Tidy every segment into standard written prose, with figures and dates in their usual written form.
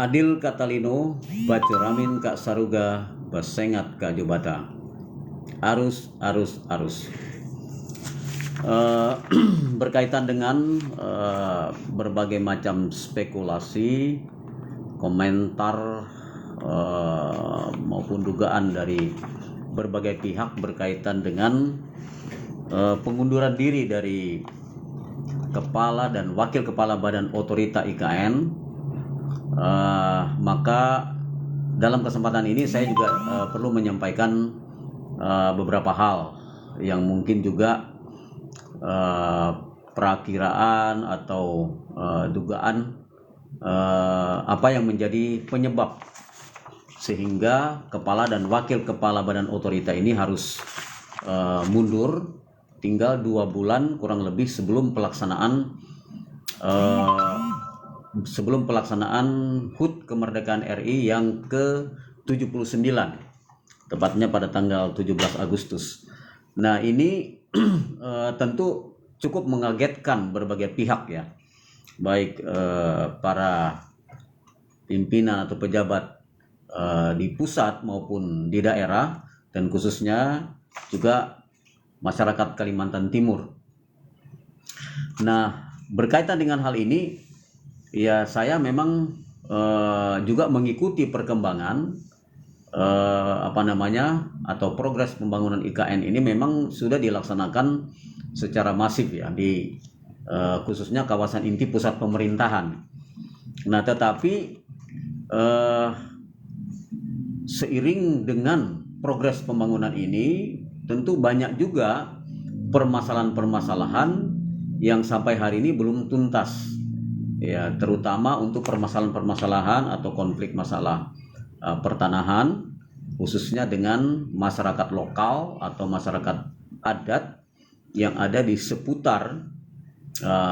Adil Katalino, Bacuramin Kak Saruga, Basengat Kak Jubata. Arus. Eh, Berkaitan dengan berbagai macam spekulasi, komentar maupun dugaan dari berbagai pihak berkaitan dengan pengunduran diri dari Kepala dan Wakil Kepala Badan Otorita IKN. Maka dalam kesempatan ini saya juga perlu menyampaikan beberapa hal yang mungkin juga perakiraan atau dugaan apa yang menjadi penyebab sehingga Kepala dan Wakil Kepala Badan Otorita ini harus mundur tinggal 2 bulan kurang lebih sebelum pelaksanaan HUT Kemerdekaan RI yang ke-79, tepatnya pada tanggal 17 Agustus. Nah, ini tentu cukup mengagetkan berbagai pihak ya, baik para pimpinan atau pejabat di pusat maupun di daerah, dan khususnya juga masyarakat Kalimantan Timur. Nah, berkaitan dengan hal ini, ya saya memang juga mengikuti perkembangan atau progres pembangunan IKN ini memang sudah dilaksanakan secara masif ya di khususnya kawasan inti pusat pemerintahan. Nah, tetapi seiring dengan progres pembangunan ini tentu banyak juga permasalahan-permasalahan yang sampai hari ini belum tuntas. Ya, terutama untuk permasalahan-permasalahan atau konflik masalah pertanahan, khususnya dengan masyarakat lokal atau masyarakat adat yang ada di seputar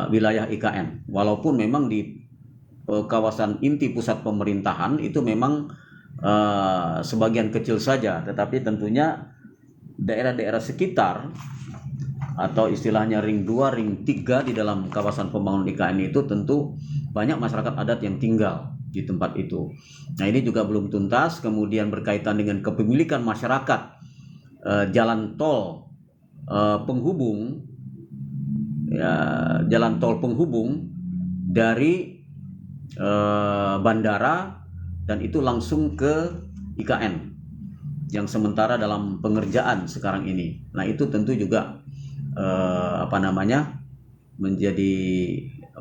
wilayah IKN. Walaupun memang di kawasan inti pusat pemerintahan itu memang sebagian kecil saja, tetapi tentunya daerah-daerah sekitar atau istilahnya ring 2, ring 3 di dalam kawasan pembangunan IKN itu tentu banyak masyarakat adat yang tinggal di tempat itu. Nah, ini juga belum tuntas. Kemudian berkaitan dengan kepemilikan masyarakat jalan tol penghubung ya, jalan tol penghubung dari bandara dan itu langsung ke IKN yang sementara dalam pengerjaan sekarang ini. Nah, itu tentu juga menjadi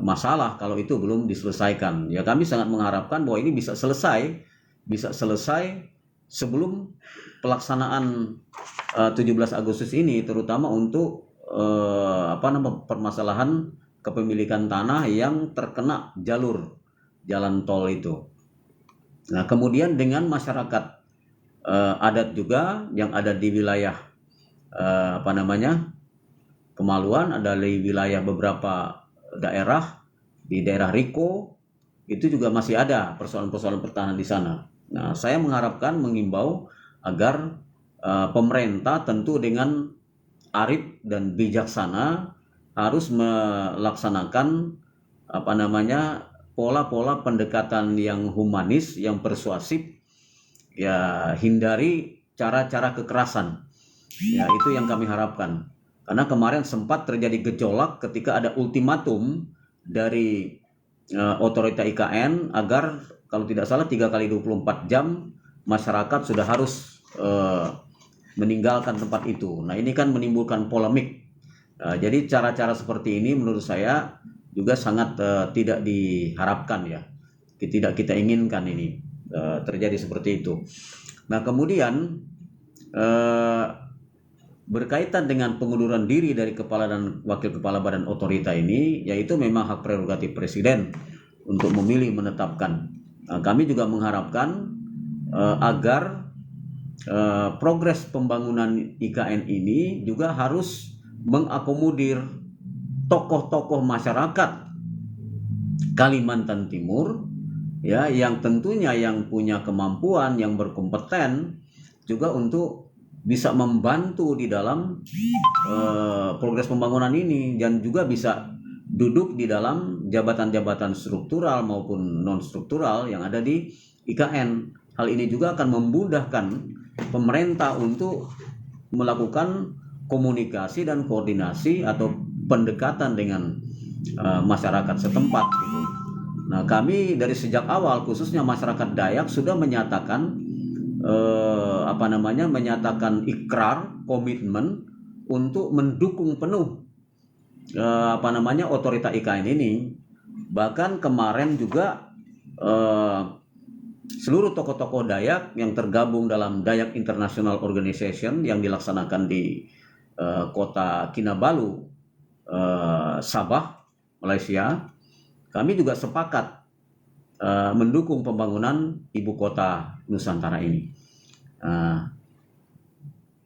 masalah kalau itu belum diselesaikan. Ya, kami sangat mengharapkan bahwa ini bisa selesai sebelum pelaksanaan 17 Agustus ini, terutama untuk permasalahan kepemilikan tanah yang terkena jalur jalan tol itu. Nah, kemudian dengan masyarakat adat juga yang ada di wilayah Kemaluan, ada di wilayah beberapa daerah, di daerah Riko itu juga masih ada persoalan-persoalan pertahanan di sana. Nah, saya mengimbau agar pemerintah tentu dengan arif dan bijaksana harus melaksanakan pola-pola pendekatan yang humanis, yang persuasif. Ya, hindari cara-cara kekerasan. Ya, itu yang kami harapkan. Karena kemarin sempat terjadi gejolak ketika ada ultimatum dari otorita IKN agar kalau tidak salah 3 kali 24 jam masyarakat sudah harus meninggalkan tempat itu. Nah, ini kan menimbulkan polemik. Jadi cara-cara seperti ini menurut saya juga sangat tidak diharapkan ya. Tidak kita inginkan ini terjadi seperti itu. Nah, kemudian berkaitan dengan pengunduran diri dari Kepala dan Wakil Kepala Badan Otorita ini, yaitu memang hak prerogatif Presiden untuk memilih menetapkan. Nah, kami juga mengharapkan agar progres pembangunan IKN ini juga harus mengakomodir tokoh-tokoh masyarakat Kalimantan Timur ya, yang tentunya yang punya kemampuan, yang berkompeten juga untuk bisa membantu di dalam progres pembangunan ini, dan juga bisa duduk di dalam jabatan-jabatan struktural maupun non struktural yang ada di IKN. Hal ini juga akan memudahkan pemerintah untuk melakukan komunikasi dan koordinasi atau pendekatan dengan masyarakat setempat gitu. Nah, kami dari sejak awal khususnya masyarakat Dayak sudah menyatakan menyatakan ikrar, komitmen untuk mendukung penuh otorita IKN ini. Bahkan kemarin juga seluruh tokoh-tokoh Dayak yang tergabung dalam Dayak International Organization yang dilaksanakan di kota Kinabalu, Sabah, Malaysia, kami juga sepakat mendukung pembangunan ibu kota Nusantara ini.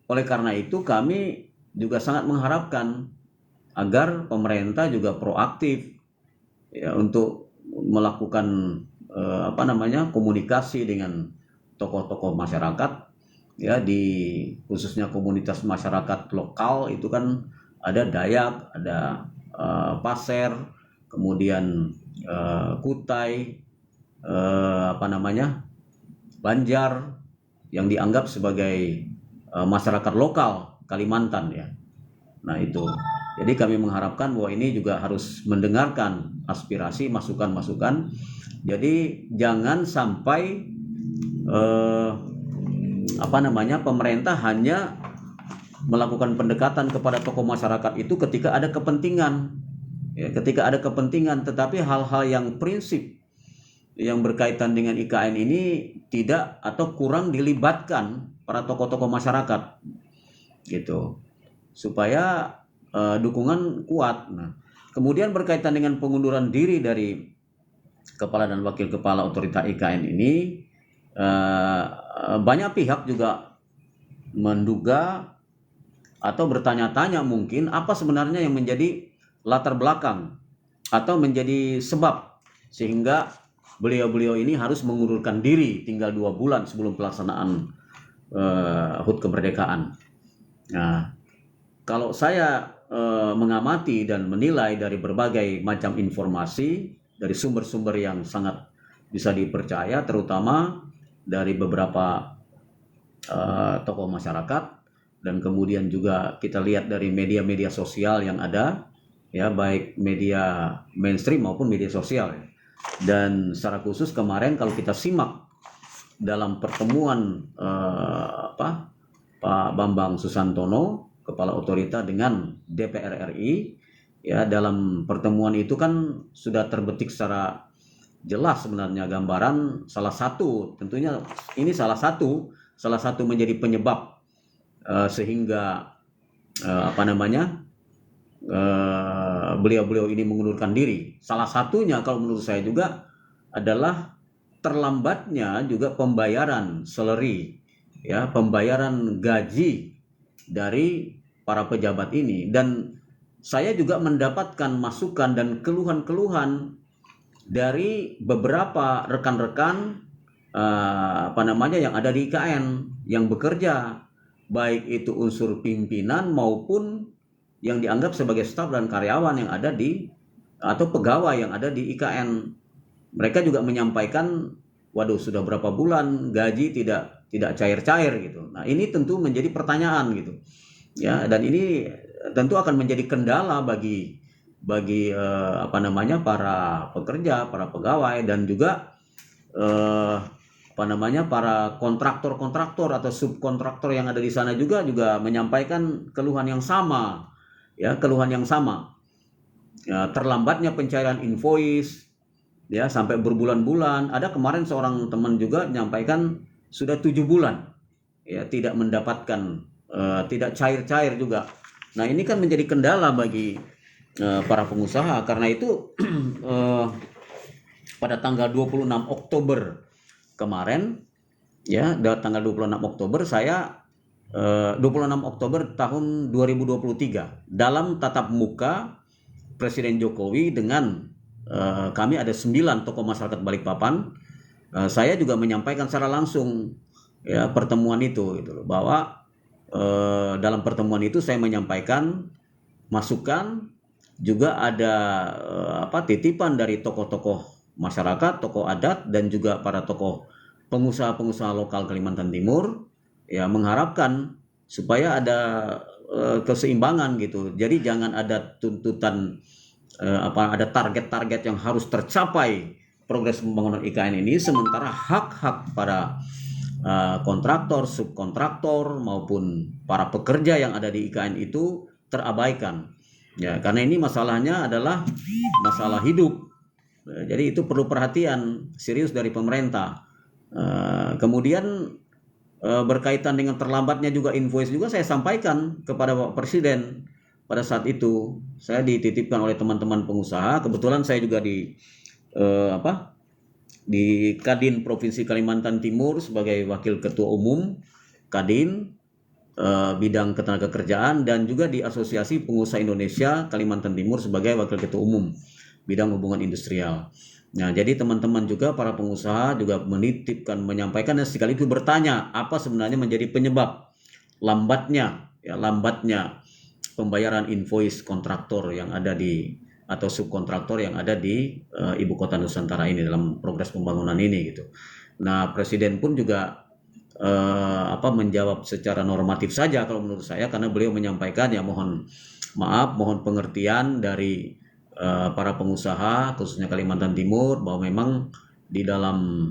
Oleh karena itu kami juga sangat mengharapkan agar pemerintah juga proaktif ya, untuk melakukan komunikasi dengan tokoh-tokoh masyarakat ya, di khususnya komunitas masyarakat lokal itu kan ada Dayak, ada Pasir, kemudian Kutai, Banjar yang dianggap sebagai masyarakat lokal Kalimantan ya. Nah itu, jadi kami mengharapkan bahwa ini juga harus mendengarkan aspirasi, masukan-masukan. Jadi jangan sampai pemerintah hanya melakukan pendekatan kepada tokoh masyarakat itu ketika ada kepentingan, ya, tetapi hal-hal yang prinsip yang berkaitan dengan IKN ini tidak atau kurang dilibatkan para tokoh-tokoh masyarakat, gitu, supaya dukungan kuat. Nah, kemudian berkaitan dengan pengunduran diri dari kepala dan wakil kepala otorita IKN ini, banyak pihak juga menduga atau bertanya-tanya mungkin apa sebenarnya yang menjadi latar belakang atau menjadi sebab sehingga beliau-beliau ini harus mengundurkan diri tinggal 2 bulan sebelum pelaksanaan HUT kemerdekaan. Nah, kalau saya mengamati dan menilai dari berbagai macam informasi dari sumber-sumber yang sangat bisa dipercaya, terutama dari beberapa tokoh masyarakat, dan kemudian juga kita lihat dari media-media sosial yang ada, ya, baik media mainstream maupun media sosial. Dan secara khusus kemarin kalau kita simak dalam pertemuan Pak Bambang Susantono, Kepala Otorita dengan DPR RI, ya, dalam pertemuan itu kan sudah terbetik secara jelas sebenarnya gambaran salah satu, tentunya ini salah satu menjadi penyebab sehingga beliau-beliau ini mengundurkan diri. Salah satunya kalau menurut saya juga adalah terlambatnya juga pembayaran salary, ya, pembayaran gaji dari para pejabat ini. Dan saya juga mendapatkan masukan dan keluhan-keluhan dari beberapa rekan-rekan yang ada di IKN yang bekerja, baik itu unsur pimpinan maupun yang dianggap sebagai staf dan karyawan yang ada di atau pegawai yang ada di IKN. Mereka juga menyampaikan, waduh, sudah berapa bulan gaji tidak cair-cair gitu. Nah, ini tentu menjadi pertanyaan gitu. Ya, dan ini tentu akan menjadi kendala bagi para pekerja, para pegawai, dan juga para kontraktor atau subkontraktor yang ada di sana juga menyampaikan keluhan yang sama, ya, ya, terlambatnya pencairan invoice, ya, sampai berbulan-bulan. Ada kemarin seorang teman juga menyampaikan sudah 7 bulan, ya, tidak mendapatkan, tidak cair-cair juga. Nah, ini kan menjadi kendala bagi para pengusaha. Karena itu pada tanggal 26 Oktober kemarin, ya, tanggal 26 Oktober saya 26 Oktober tahun 2023 dalam tatap muka Presiden Jokowi dengan kami ada 9 tokoh masyarakat Balikpapan, saya juga menyampaikan secara langsung, ya, pertemuan itu gitu loh, bahwa dalam pertemuan itu saya menyampaikan masukan juga ada titipan dari tokoh-tokoh masyarakat, tokoh adat, dan juga para tokoh pengusaha-pengusaha lokal Kalimantan Timur, ya mengharapkan supaya ada keseimbangan gitu. Jadi jangan ada tuntutan ada target-target yang harus tercapai progres pembangunan IKN ini, sementara hak-hak para kontraktor, subkontraktor maupun para pekerja yang ada di IKN itu terabaikan. Ya, karena ini masalahnya adalah masalah hidup. Jadi itu perlu perhatian serius dari pemerintah. Kemudian berkaitan dengan terlambatnya juga invoice juga saya sampaikan kepada Bapak Presiden pada saat itu. Saya dititipkan oleh teman-teman pengusaha. Kebetulan saya juga di Kadin Provinsi Kalimantan Timur sebagai Wakil Ketua Umum Kadin bidang ketenagakerjaan, dan juga di Asosiasi Pengusaha Indonesia Kalimantan Timur sebagai Wakil Ketua Umum bidang hubungan industrial. Nah, jadi teman-teman juga para pengusaha juga menyampaikan dan sekaligus bertanya apa sebenarnya menjadi penyebab lambatnya pembayaran invoice kontraktor yang ada di atau subkontraktor yang ada di ibu kota Nusantara ini dalam progres pembangunan ini gitu. Nah, Presiden pun juga menjawab secara normatif saja kalau menurut saya, karena beliau menyampaikan ya mohon maaf, mohon pengertian dari para pengusaha khususnya Kalimantan Timur bahwa memang di dalam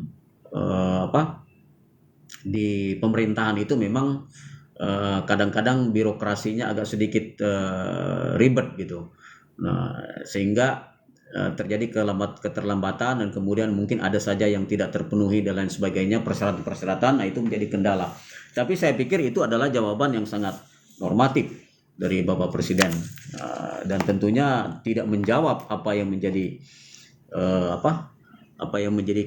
di pemerintahan itu memang kadang-kadang birokrasinya agak sedikit ribet gitu. Nah, sehingga terjadi keterlambatan dan kemudian mungkin ada saja yang tidak terpenuhi dan lain sebagainya, persyaratan-persyaratan. Nah, itu menjadi kendala. Tapi saya pikir itu adalah jawaban yang sangat normatif dari Bapak Presiden, dan tentunya tidak menjawab apa yang menjadi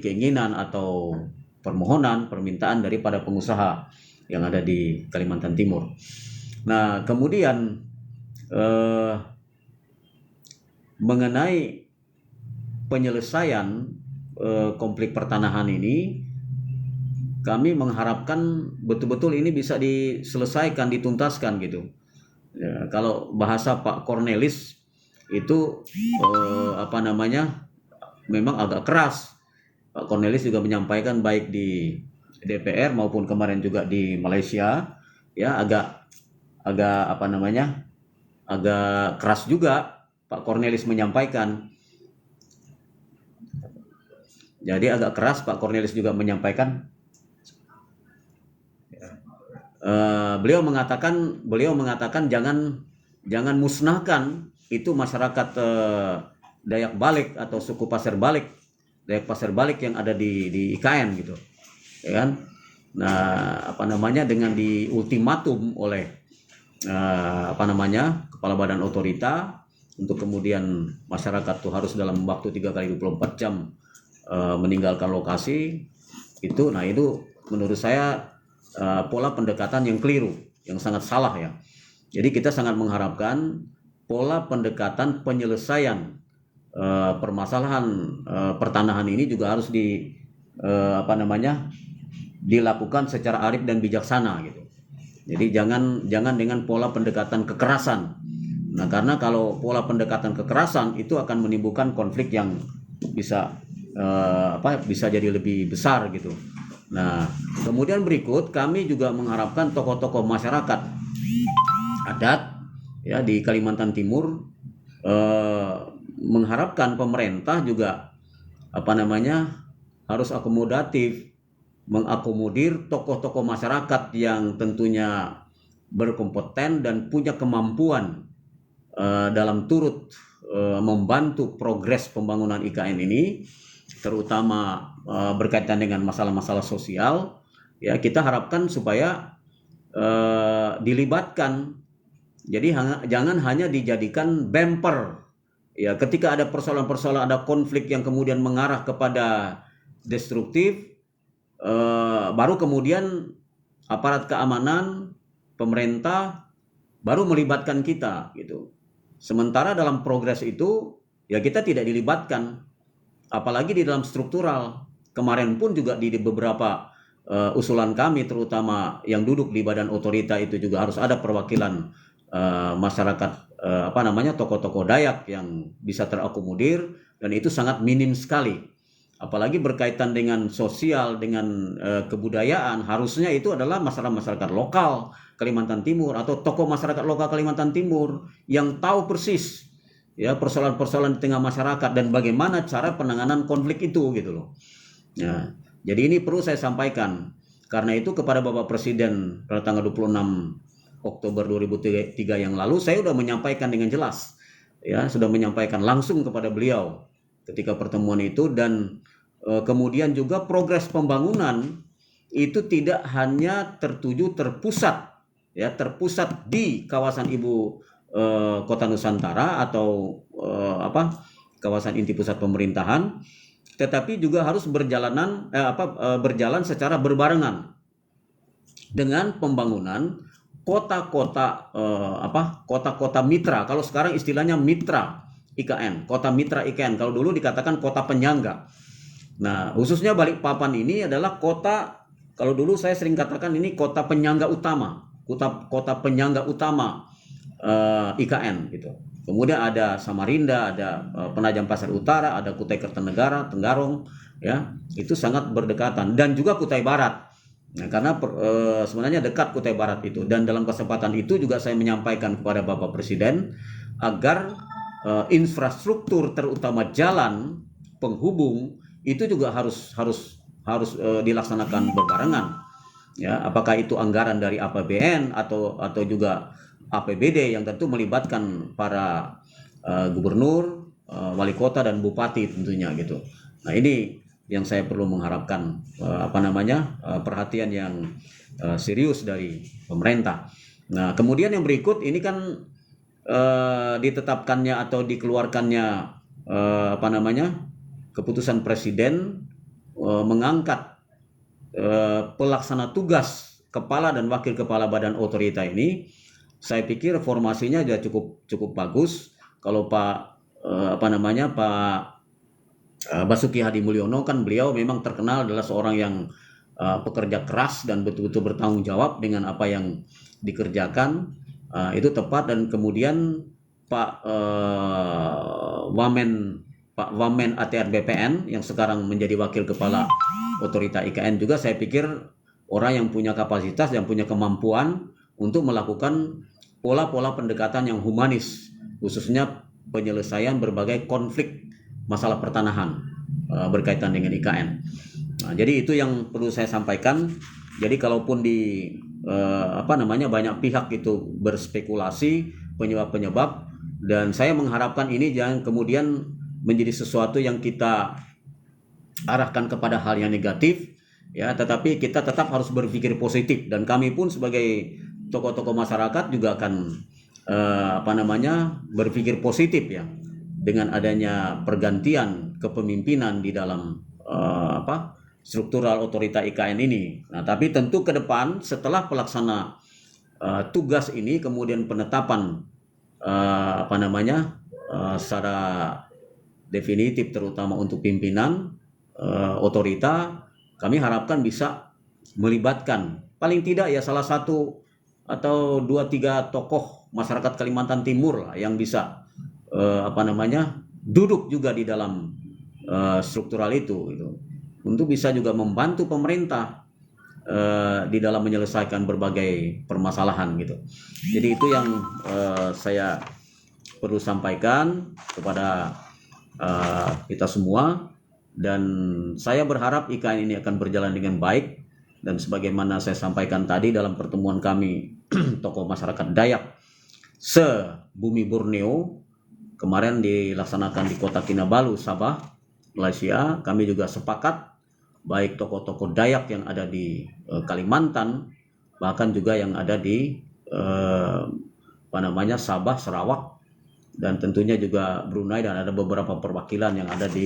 keinginan atau permohonan permintaan daripada pengusaha yang ada di Kalimantan Timur. Nah, kemudian mengenai penyelesaian konflik pertanahan ini, kami mengharapkan betul-betul ini bisa diselesaikan, dituntaskan gitu. Ya, kalau bahasa Pak Cornelis itu memang agak keras. Pak Cornelis juga menyampaikan baik di DPR maupun kemarin juga di Malaysia, ya agak keras juga Pak Cornelis menyampaikan. Jadi agak keras Pak Cornelis juga menyampaikan. Beliau mengatakan jangan musnahkan itu masyarakat Dayak Balik atau suku Pasir Balik, Dayak Pasir Balik yang ada di IKN gitu, ya kan? Nah, dengan diultimatum oleh Kepala Badan Otorita untuk kemudian masyarakat tuh harus dalam waktu 3x24 jam meninggalkan lokasi itu. Nah, itu menurut saya pola pendekatan yang keliru, yang sangat salah ya. Jadi kita sangat mengharapkan pola pendekatan penyelesaian permasalahan pertanahan ini juga harus dilakukan secara arif dan bijaksana gitu. Jadi jangan dengan pola pendekatan kekerasan. Nah, karena kalau pola pendekatan kekerasan itu akan menimbulkan konflik yang bisa jadi lebih besar gitu. Nah, kemudian berikut kami juga mengharapkan tokoh-tokoh masyarakat adat ya di Kalimantan Timur mengharapkan pemerintah juga harus akomodatif, mengakomodir tokoh-tokoh masyarakat yang tentunya berkompeten dan punya kemampuan dalam turut membantu progres pembangunan IKN ini, terutama berkaitan dengan masalah-masalah sosial. Ya, kita harapkan supaya dilibatkan. Jadi jangan hanya dijadikan bumper. Ya, ketika ada persoalan-persoalan, ada konflik yang kemudian mengarah kepada destruktif, baru kemudian aparat keamanan, pemerintah baru melibatkan kita gitu. Sementara dalam progres itu ya kita tidak dilibatkan, apalagi di dalam struktural. Kemarin pun juga di beberapa usulan kami, terutama yang duduk di badan otorita itu juga harus ada perwakilan masyarakat tokoh-tokoh Dayak yang bisa terakomodir, dan itu sangat minim sekali. Apalagi berkaitan dengan sosial, dengan kebudayaan, harusnya itu adalah masyarakat lokal Kalimantan Timur atau tokoh masyarakat lokal Kalimantan Timur yang tahu persis ya persoalan-persoalan di tengah masyarakat dan bagaimana cara penanganan konflik itu gitu loh. Ya, jadi ini perlu saya sampaikan. Karena itu kepada Bapak Presiden pada tanggal 26 Oktober 2003 yang lalu saya sudah menyampaikan dengan jelas, ya sudah menyampaikan langsung kepada beliau ketika pertemuan itu, dan kemudian juga progres pembangunan itu tidak hanya terpusat di kawasan ibu kota Nusantara atau kawasan inti pusat pemerintahan, tetapi juga harus berjalan secara berbarengan dengan pembangunan kota-kota mitra. Kalau sekarang istilahnya mitra IKN, kota mitra IKN. Kalau dulu dikatakan kota penyangga. Nah, khususnya Balikpapan ini adalah kota, kalau dulu saya sering katakan ini kota penyangga utama, kota penyangga utama IKN gitu. Kemudian ada Samarinda, ada Penajam Pasir Utara, ada Kutai Kertanegara, Tenggarong, ya itu sangat berdekatan, dan juga Kutai Barat. Nah, karena sebenarnya dekat Kutai Barat itu, dan dalam kesempatan itu juga saya menyampaikan kepada Bapak Presiden agar infrastruktur terutama jalan penghubung itu juga harus dilaksanakan berbarengan. Ya, apakah itu anggaran dari APBN atau juga APBD yang tentu melibatkan para gubernur, wali kota dan bupati tentunya gitu. Nah, ini yang saya perlu mengharapkan perhatian yang serius dari pemerintah. Nah, kemudian yang berikut ini kan ditetapkannya atau dikeluarkannya keputusan presiden mengangkat pelaksana tugas kepala dan wakil kepala badan otorita ini. Saya pikir formasinya sudah cukup bagus. Kalau Pak Basuki Hadi Mulyono kan beliau memang terkenal adalah seorang yang pekerja keras dan betul-betul bertanggung jawab dengan apa yang dikerjakan. Itu tepat. Dan kemudian Pak Wamen ATR BPN yang sekarang menjadi wakil kepala otorita IKN juga saya pikir orang yang punya kapasitas, yang punya kemampuan untuk melakukan pola-pola pendekatan yang humanis, khususnya penyelesaian berbagai konflik masalah pertanahan berkaitan dengan IKN. Nah, jadi itu yang perlu saya sampaikan. Jadi kalaupun banyak pihak itu berspekulasi penyebab-penyebab, dan saya mengharapkan ini jangan kemudian menjadi sesuatu yang kita arahkan kepada hal yang negatif, ya, tetapi kita tetap harus berpikir positif, dan kami pun sebagai tokoh-tokoh masyarakat juga akan berpikir positif ya dengan adanya pergantian kepemimpinan di dalam struktural otorita IKN ini. Nah, tapi tentu ke depan setelah pelaksana tugas ini kemudian penetapan secara definitif terutama untuk pimpinan otorita, kami harapkan bisa melibatkan paling tidak ya salah satu atau 2-3 tokoh masyarakat Kalimantan Timur lah yang bisa duduk juga di dalam struktural itu gitu, untuk bisa juga membantu pemerintah di dalam menyelesaikan berbagai permasalahan gitu. Jadi itu yang saya perlu sampaikan kepada kita semua, dan saya berharap IKN ini akan berjalan dengan baik. Dan sebagaimana saya sampaikan tadi dalam pertemuan kami tokoh masyarakat Dayak se-Bumi Borneo kemarin dilaksanakan di Kota Kinabalu, Sabah, Malaysia, kami juga sepakat baik tokoh-tokoh Dayak yang ada di Kalimantan, bahkan juga yang ada di Sabah, Sarawak, dan tentunya juga Brunei, dan ada beberapa perwakilan yang ada di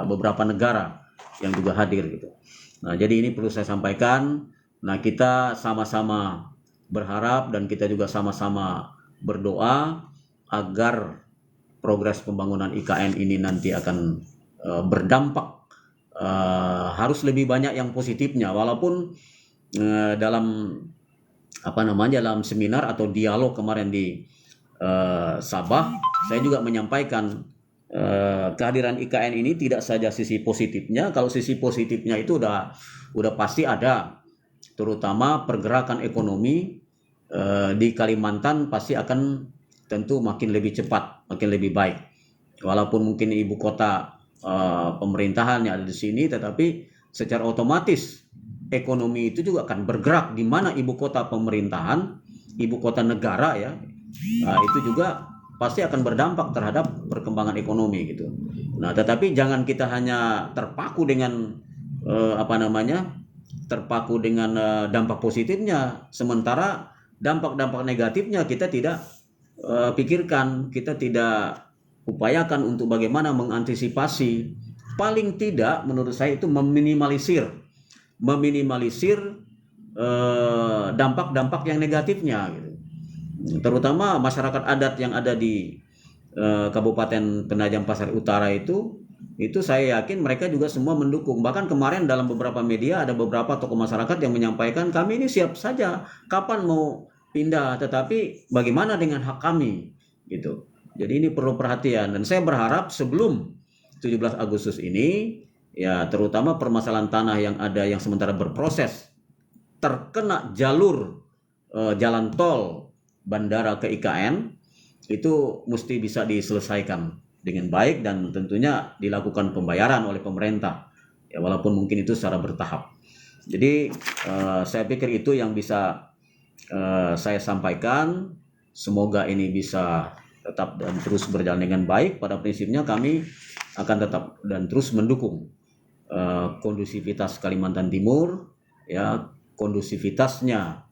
beberapa negara yang juga hadir gitu. Nah, jadi ini perlu saya sampaikan. Nah, kita sama-sama berharap dan kita juga sama-sama berdoa agar progres pembangunan IKN ini nanti akan berdampak, harus lebih banyak yang positifnya, walaupun dalam dalam seminar atau dialog kemarin di Sabah, saya juga menyampaikan kehadiran IKN ini tidak saja sisi positifnya. Kalau sisi positifnya itu udah pasti ada, terutama pergerakan ekonomi di Kalimantan pasti akan tentu makin lebih cepat, makin lebih baik. Walaupun mungkin ibu kota pemerintahannya ada di sini, tetapi secara otomatis ekonomi itu juga akan bergerak di mana ibu kota pemerintahan, ibu kota negara ya. Itu juga pasti akan berdampak terhadap perkembangan ekonomi gitu. Nah, tetapi jangan kita hanya terpaku dengan terpaku dengan dampak positifnya, sementara dampak-dampak negatifnya kita tidak pikirkan, kita tidak upayakan untuk bagaimana mengantisipasi. Paling tidak menurut saya itu meminimalisir dampak-dampak yang negatifnya gitu. Terutama masyarakat adat yang ada di Kabupaten Penajam Pasar Utara itu saya yakin mereka juga semua mendukung. Bahkan kemarin dalam beberapa media ada beberapa tokoh masyarakat yang menyampaikan kami ini siap saja kapan mau pindah, tetapi bagaimana dengan hak kami gitu. Jadi ini perlu perhatian, dan saya berharap sebelum 17 Agustus ini ya, terutama permasalahan tanah yang ada yang sementara berproses terkena jalur jalan tol bandara ke IKN itu mesti bisa diselesaikan dengan baik, dan tentunya dilakukan pembayaran oleh pemerintah ya, walaupun mungkin itu secara bertahap. Jadi saya pikir itu yang bisa saya sampaikan. Semoga ini bisa tetap dan terus berjalan dengan baik. Pada prinsipnya kami akan tetap dan terus mendukung kondusivitas Kalimantan Timur ya, kondusivitasnya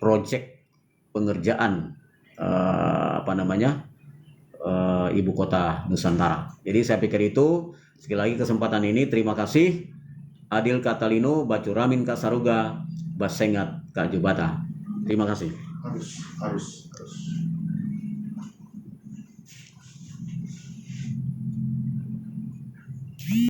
proyek pengerjaan ibu kota Nusantara. Jadi saya pikir itu. Sekali lagi kesempatan ini terima kasih. Adil Katalino, Bacuramin Kasaruga, Basengat Kak Jubata. Terima kasih. Harus.